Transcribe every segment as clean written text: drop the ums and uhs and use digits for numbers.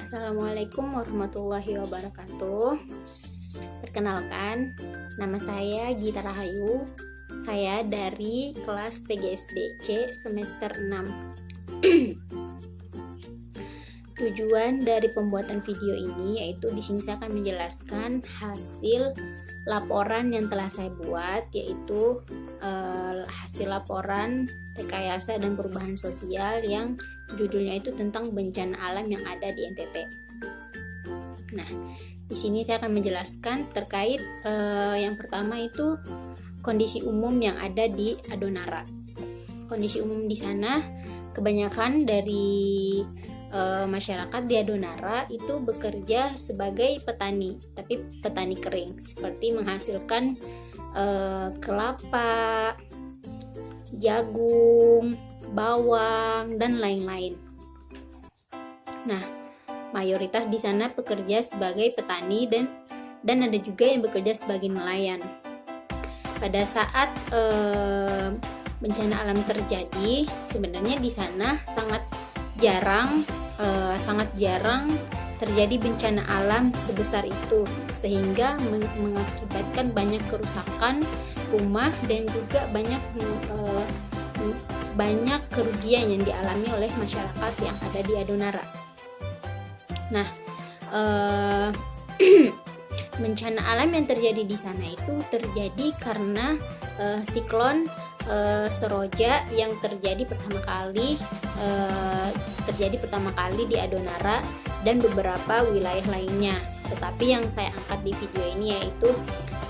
Assalamualaikum warahmatullahi wabarakatuh. Perkenalkan, nama saya Gita Rahayu. Saya dari kelas PGSD C semester 6. Tujuan dari pembuatan video ini yaitu di sini saya akan menjelaskan hasil laporan yang telah saya buat, yaitu hasil laporan rekayasa dan perubahan sosial yang judulnya itu tentang bencana alam yang ada di NTT. Nah, di sini saya akan menjelaskan terkait yang pertama itu kondisi umum yang ada di Adonara. Kondisi umum di sana kebanyakan dari masyarakat di Adonara itu bekerja sebagai petani, tapi petani kering, seperti menghasilkan kelapa, jagung, bawang, dan lain-lain. Nah, mayoritas di sana bekerja sebagai petani dan ada juga yang bekerja sebagai nelayan. Pada saat bencana alam terjadi, sebenarnya di sana sangat jarang terjadi bencana alam sebesar itu, sehingga mengakibatkan banyak kerusakan rumah dan juga banyak kerugian yang dialami oleh masyarakat yang ada di Adonara. Nah, bencana alam yang terjadi di sana itu terjadi karena siklon Seroja yang terjadi pertama kali di Adonara dan beberapa wilayah lainnya. Tetapi yang saya angkat di video ini yaitu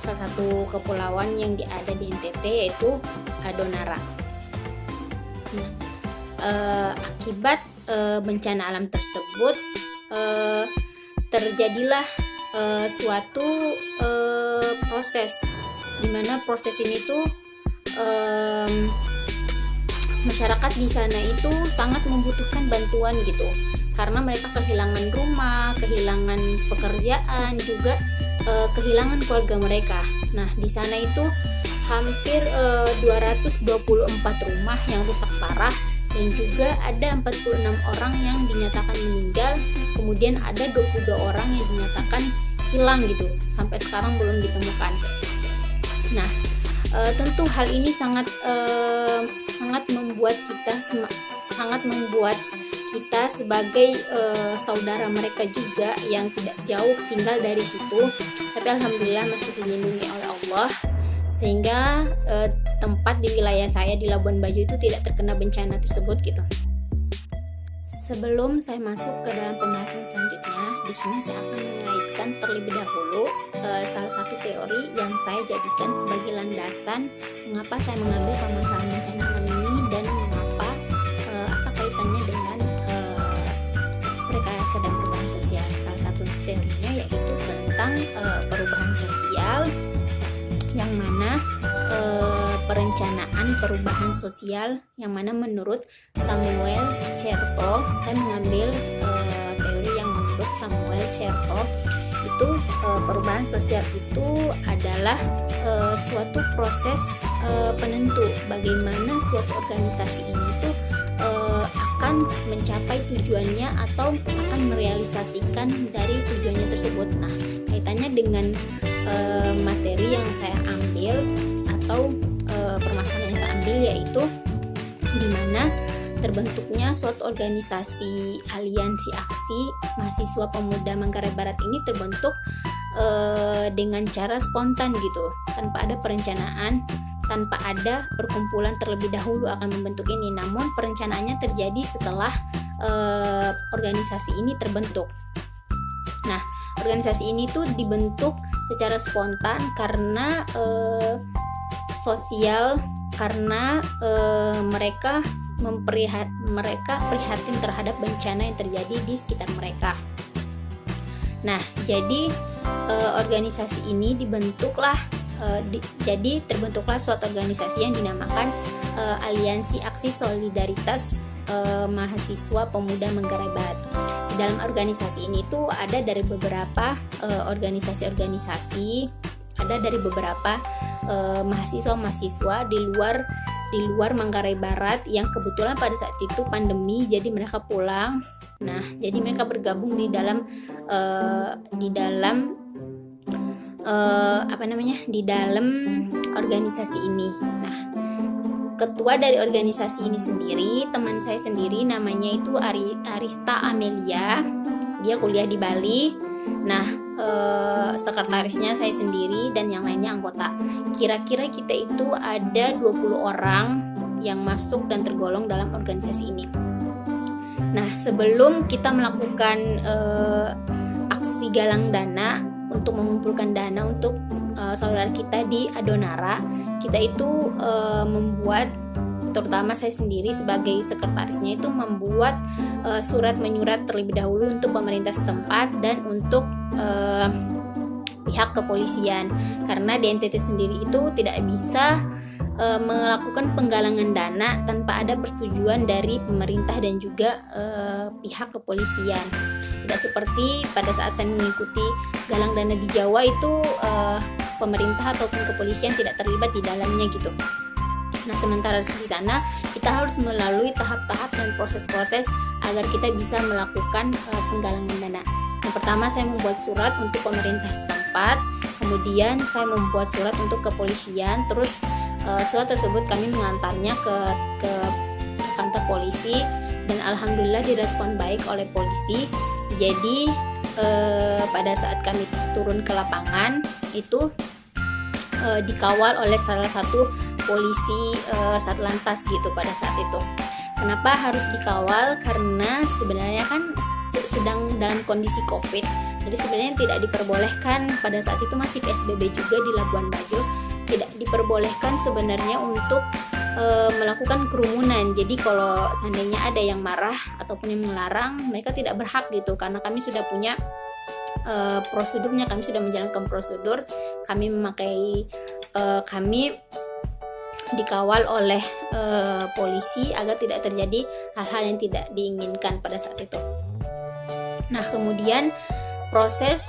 salah satu kepulauan yang ada di NTT, yaitu Adonara. Nah, akibat bencana alam tersebut terjadilah suatu proses, di mana proses ini tuh masyarakat di sana itu sangat membutuhkan bantuan gitu, karena mereka kehilangan rumah, kehilangan pekerjaan, juga kehilangan keluarga mereka. Nah, di sana itu hampir 224 rumah yang rusak parah, dan juga ada 46 orang yang dinyatakan meninggal, kemudian ada 22 orang yang dinyatakan hilang gitu, sampai sekarang belum ditemukan. Nah, tentu hal ini sangat membuat kita sebagai saudara mereka juga yang tidak jauh tinggal dari situ, tapi alhamdulillah masih dilindungi oleh Allah, sehingga tempat di wilayah saya di Labuan Bajo itu tidak terkena bencana tersebut gitu. Sebelum saya masuk ke dalam pembahasan selanjutnya, di sini saya akan mengaitkan terlebih dahulu salah satu teori yang saya jadikan sebagai landasan mengapa saya mengambil permasalahan bencana alam ini dan mengapa apa kaitannya dengan rekayasa dan perubahan sosial. Salah satu teorinya yaitu tentang perubahan sosial, yang mana perencanaan perubahan sosial yang mana menurut Samuel Chertoff, saya mengambil teori yang menurut Samuel Chertoff itu perubahan sosial itu adalah suatu proses penentu bagaimana suatu organisasi ini tuh akan mencapai tujuannya atau akan merealisasikan dari tujuannya tersebut. Nah, kaitannya dengan materi yang saya ambil atau permasalahan yang saya ambil yaitu di mana terbentuknya suatu organisasi aliansi aksi mahasiswa pemuda Manggarai Barat ini terbentuk dengan cara spontan gitu, tanpa ada perencanaan, tanpa ada perkumpulan terlebih dahulu akan membentuk ini. Namun perencanaannya terjadi setelah organisasi ini terbentuk. Nah, organisasi ini tuh dibentuk secara spontan karena sosial, karena mereka prihatin terhadap bencana yang terjadi di sekitar mereka. Nah, jadi organisasi ini terbentuklah suatu organisasi yang dinamakan Aliansi Aksi Solidaritas Mahasiswa Pemuda Manggarai Barat. Di dalam organisasi ini tuh ada dari beberapa organisasi-organisasi, ada dari beberapa mahasiswa-mahasiswa di luar Manggarai Barat yang kebetulan pada saat itu pandemi, jadi mereka pulang Nah, jadi mereka bergabung di dalam di dalam organisasi ini. Nah, ketua dari organisasi ini sendiri teman saya sendiri, namanya itu Arista Amelia. Dia kuliah di Bali. Nah, sekretarisnya saya sendiri dan yang lainnya anggota. Kira-kira kita itu ada 20 orang yang masuk dan tergolong dalam organisasi ini. Nah, sebelum kita melakukan aksi galang dana untuk mengumpulkan dana untuk saudara kita di Adonara, kita itu membuat, terutama saya sendiri sebagai sekretarisnya itu membuat surat menyurat terlebih dahulu untuk pemerintah setempat dan untuk pihak kepolisian, karena di NTT sendiri itu tidak bisa melakukan penggalangan dana tanpa ada persetujuan dari pemerintah dan juga pihak kepolisian. Tidak seperti pada saat saya mengikuti galang dana di Jawa itu pemerintah ataupun kepolisian tidak terlibat di dalamnya gitu. Nah, sementara di sana kita harus melalui tahap-tahap dan proses-proses agar kita bisa melakukan penggalangan dana. Yang pertama, saya membuat surat untuk pemerintah setempat, kemudian saya membuat surat untuk kepolisian, terus surat tersebut kami mengantarnya ke kantor polisi dan alhamdulillah direspon baik oleh polisi. Jadi pada saat kami turun ke lapangan itu dikawal oleh salah satu polisi Satlantas gitu pada saat itu. Kenapa harus dikawal? Karena sebenarnya kan sedang dalam kondisi COVID. Jadi sebenarnya tidak diperbolehkan, pada saat itu masih PSBB juga di Labuan Bajo, tidak diperbolehkan sebenarnya untuk melakukan kerumunan. Jadi kalau seandainya ada yang marah ataupun yang melarang, mereka tidak berhak gitu, karena kami sudah punya prosedurnya, kami sudah menjalankan prosedur, kami dikawal oleh polisi agar tidak terjadi hal-hal yang tidak diinginkan pada saat itu. Nah, kemudian proses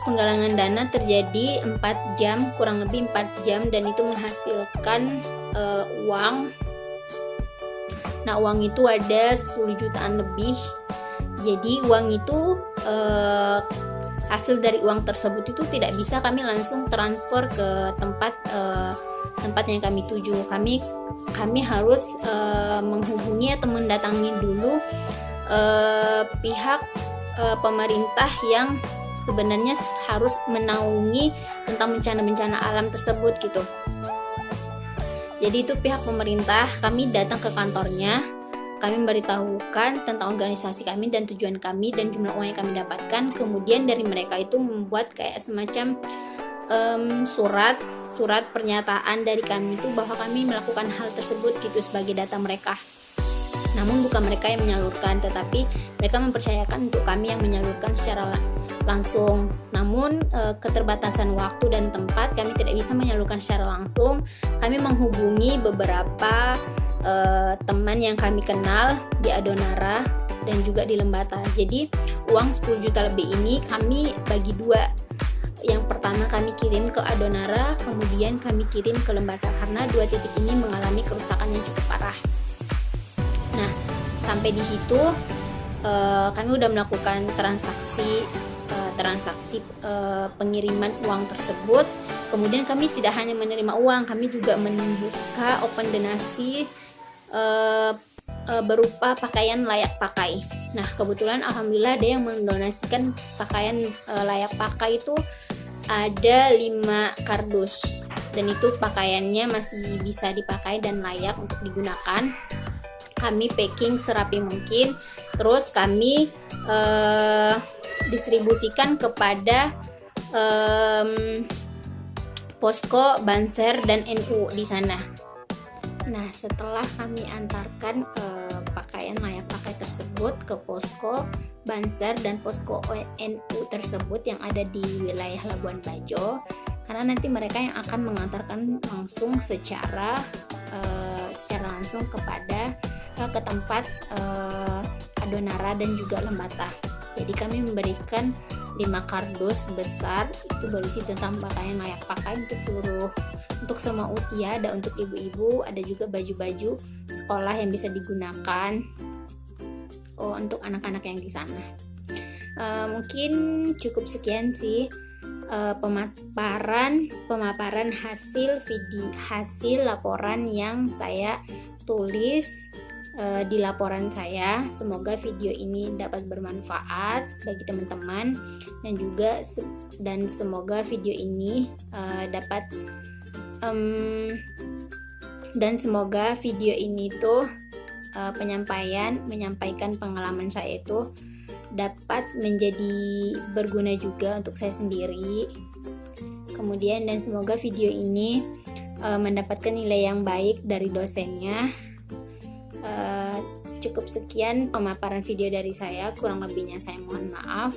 penggalangan dana terjadi 4 jam, kurang lebih 4 jam, dan itu menghasilkan uang. Nah, uang itu ada 10 jutaan lebih. Jadi uang itu hasil dari uang tersebut itu tidak bisa kami langsung transfer ke tempat yang kami tuju. Kami harus menghubungi atau mendatangi dulu pihak pemerintah yang sebenarnya harus menaungi tentang bencana-bencana alam tersebut gitu. Jadi itu pihak pemerintah, kami datang ke kantornya, kami memberitahukan tentang organisasi kami dan tujuan kami dan jumlah uang yang kami dapatkan. Kemudian dari mereka itu membuat kayak semacam surat pernyataan dari kami itu bahwa kami melakukan hal tersebut gitu sebagai data mereka. Namun bukan mereka yang menyalurkan, tetapi mereka mempercayakan untuk kami yang menyalurkan secara langsung. Namun keterbatasan waktu dan tempat, kami tidak bisa menyalurkan secara langsung. Kami menghubungi beberapa teman yang kami kenal di Adonara dan juga di Lembata. Jadi uang 10 juta lebih ini kami bagi dua. Yang pertama kami kirim ke Adonara, kemudian kami kirim ke Lembata karena dua titik ini mengalami kerusakan yang cukup parah. Nah, sampai di situ kami udah melakukan transaksi pengiriman uang tersebut. Kemudian kami tidak hanya menerima uang, kami juga membuka open donasi berupa pakaian layak pakai. Nah, kebetulan alhamdulillah ada yang mendonasikan pakaian layak pakai itu ada 5 kardus, dan itu pakaiannya masih bisa dipakai dan layak untuk digunakan. Kami packing serapi mungkin, terus kami distribusikan kepada posko Banser dan NU di sana. Nah, setelah kami antarkan pakaian layak pakai tersebut ke posko Banser dan posko NU tersebut yang ada di wilayah Labuan Bajo, karena nanti mereka yang akan mengantarkan langsung secara langsung ke tempat Adonara dan juga Lembata. Jadi kami memberikan 5 kardus besar, itu berisi tentang pakaian layak pakai untuk semua usia, ada untuk ibu-ibu, ada juga baju-baju sekolah yang bisa digunakan untuk anak-anak yang di sana. Mungkin cukup sekian sih pemaparan hasil laporan yang saya tulis di laporan saya. Semoga video ini dapat bermanfaat bagi teman-teman dan semoga video ini menyampaikan pengalaman saya itu dapat menjadi berguna juga untuk saya sendiri. Kemudian dan semoga video ini mendapatkan nilai yang baik dari dosennya. Cukup sekian pemaparan video dari saya, kurang lebihnya saya mohon maaf.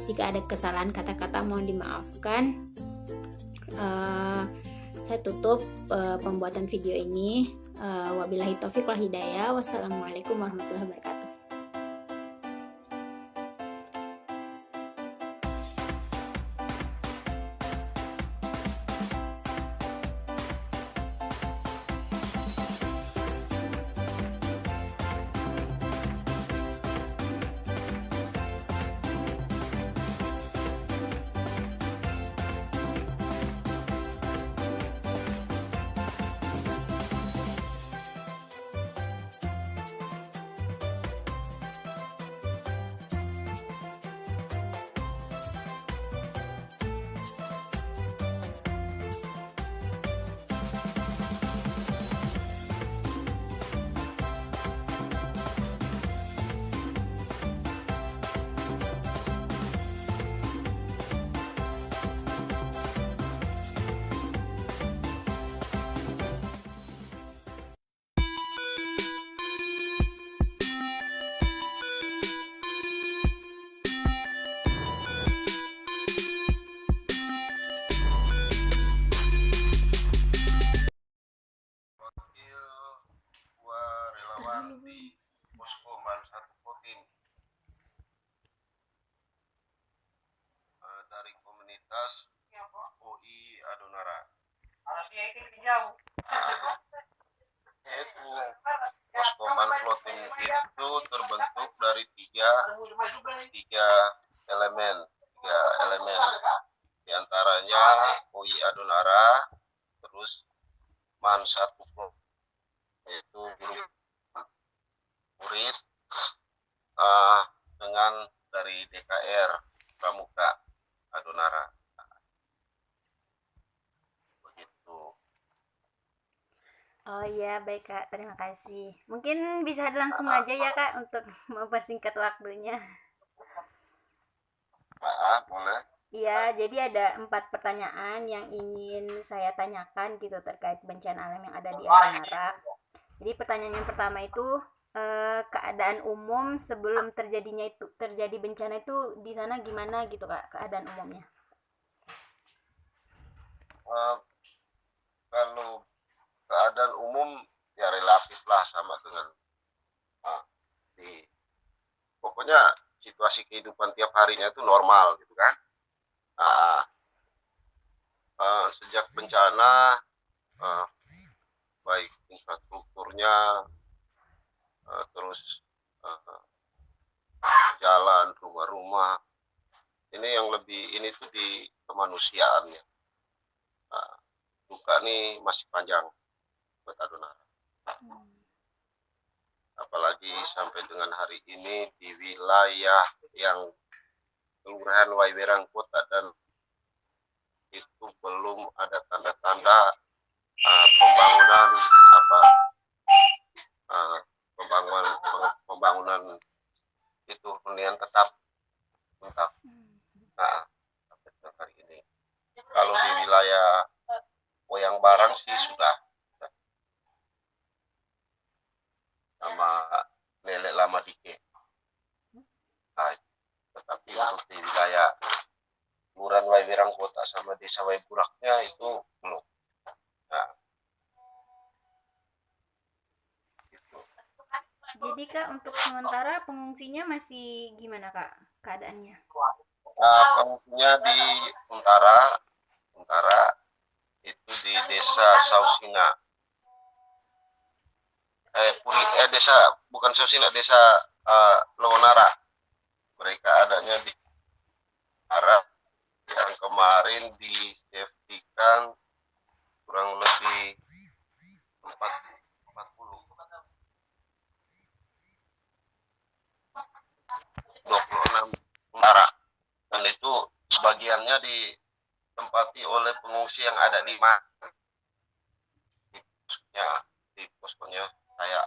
Jika ada kesalahan kata-kata mohon dimaafkan. Saya tutup pembuatan video ini. Wabillahi taufiq wal hidayah. Wassalamualaikum warahmatullahi wabarakatuh. di posko Mansat Kotim dari komunitas UI Adonara. Yaitu posko Manflotim itu terbentuk dari tiga elemen. Di antaranya UI Adonara, terus Mansat yaitu grup murid dengan dari DKR Pramuka Adonara. Begitu. Oh iya, baik Kak, terima kasih. Mungkin bisa langsung aja ya Kak untuk mempersingkat waktunya. Boleh. Iya, jadi ada 4 pertanyaan yang ingin saya tanyakan gitu terkait bencana alam yang ada di Adonara. Jadi pertanyaan yang pertama itu keadaan umum sebelum terjadi bencana itu di sana gimana gitu Kak, keadaan umumnya? Kalau keadaan umum ya relatif lah sama dengan pokoknya situasi kehidupan tiap harinya itu normal gitu kan. Sejak bencana baik infrastrukturnya, terus jalan, rumah-rumah, ini yang lebih ini tuh di kemanusiaannya. Duka nih masih panjang buat Adonara. Apalagi sampai dengan hari ini di wilayah yang Kelurahan Waiwerang Kota dan itu belum ada tanda-tanda pembangunan itu hunian tetap. Sampai dengan hari ini. Kalau di wilayah Woyang Barang sih sudah sama Nenek Lama Dike. Tetapi untuk di wilayah Kelurahan Waiwerang Kota sama Desa Waiburaknya itu belum. Gitu. Jadi Kak, untuk sementara pengungsinya masih gimana Kak keadaannya? Pengungsinya di Untara itu di desa Sausina. Desa bukan Sausina, desa Lonara. Mereka adanya di Untara yang kemarin disafety-kan kurang lebih 26 Untara, dan itu sebagiannya ditempati oleh pengungsi yang ada di poskonya saya,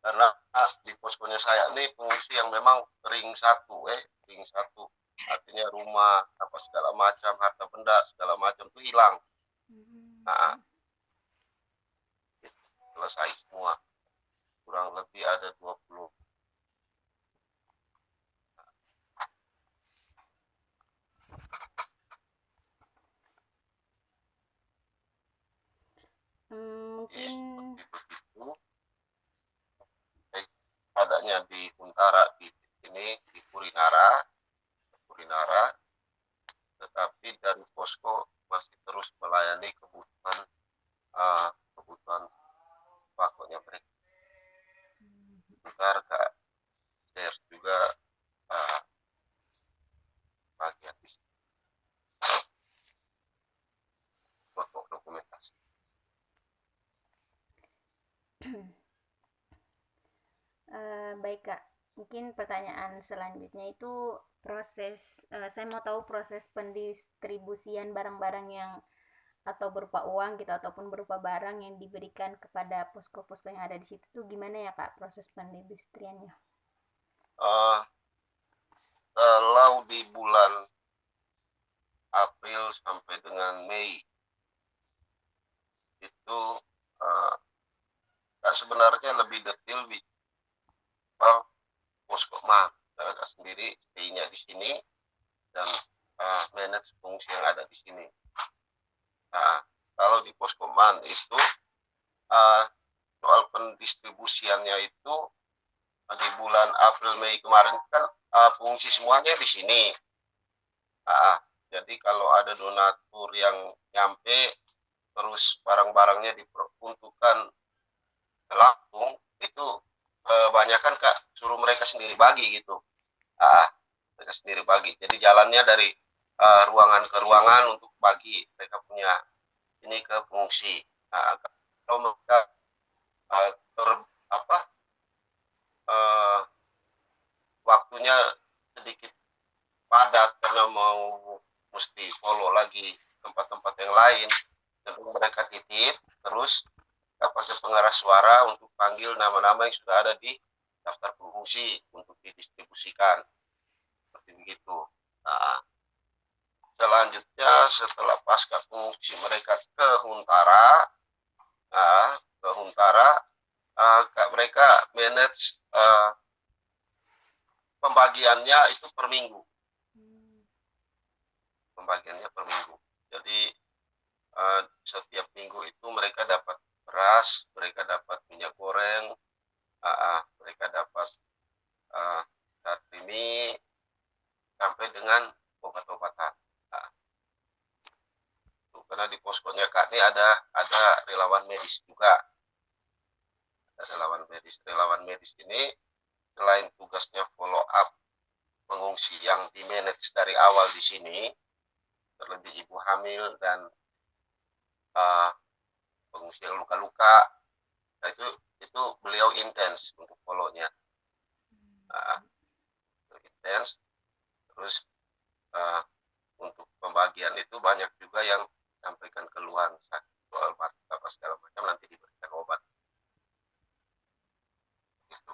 karena di poskonya saya ini pengungsi yang memang ring satu, artinya rumah apa segala macam, harta benda segala macam itu hilang. Nah, selesai semua, kurang lebih ada 20. Mungkin adanya di Untara di sini di Kurinara, tetapi dari posko masih terus melayani kebutuhan pokoknya mereka. Ntar Kak share juga bagian di sini foto dokumentasi. Baik Kak, mungkin pertanyaan selanjutnya itu proses, saya mau tahu proses pendistribusian barang-barang yang atau berupa uang gitu ataupun berupa barang yang diberikan kepada posko-posko yang ada di situ tuh gimana ya Kak proses pendistribusiannya? Kalau di bulan April sampai dengan Mei itu sebenarnya lebih detail di poskoman, karena sendiri stay-nya di sini dan manage fungsi yang ada di sini. Nah, kalau di poskoman itu soal pendistribusiannya itu di bulan April Mei kemarin kan pengungsi semuanya di sini. Jadi kalau ada donatur yang nyampe terus barang-barangnya diperuntukkan langsung, itu kebanyakan Kak suruh mereka sendiri bagi gitu. Mereka sendiri bagi. Jadi jalannya dari ruangan ke ruangan untuk bagi mereka punya ini ke pengungsi. Kalau mereka waktunya sedikit padat karena mau mesti follow lagi tempat-tempat yang lain, jadi mereka titip terus pakai pengeras suara untuk panggil nama-nama yang sudah ada di daftar pengungsi untuk didistribusikan seperti begitu. Nah, selanjutnya setelah pasca pengungsi mereka ke Huntara, mereka manage pembagiannya itu per minggu. Pembagiannya per minggu. Jadi setiap minggu itu mereka dapat beras, mereka dapat minyak goreng, mereka dapat dari mie sampai dengan obat-obatan. Karena di poskonya Kak ini ada relawan medis juga. Ada relawan medis ini selain tugasnya follow up pengungsi yang di manage dari awal di sini, terlebih ibu hamil dan pengungsi yang luka-luka, nah itu beliau intens untuk follow-nya, intens. Terus untuk pembagian itu banyak juga yang sampaikan keluhan sakit soal mata apa segala macam, nanti diberikan obat. Gitu.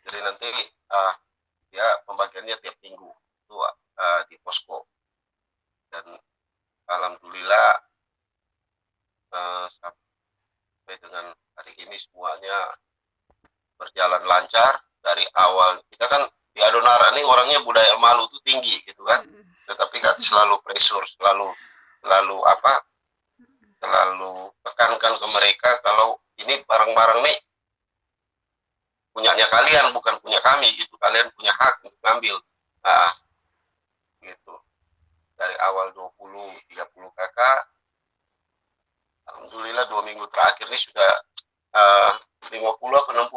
Jadi nanti ya pembagiannya tiap minggu itu di posko, dan alhamdulillah sampai dengan hari ini semuanya berjalan lancar. Dari awal kita kan di Adonara ini orangnya budaya malu tuh tinggi gitu kan, tetapi kan selalu pressure, selalu tekankan ke mereka kalau ini barang-barang nih itu kalian punya hak untuk ngambil. Nah, gitu. Dari awal 20-30 kakak, alhamdulillah 2 minggu terakhir ini sudah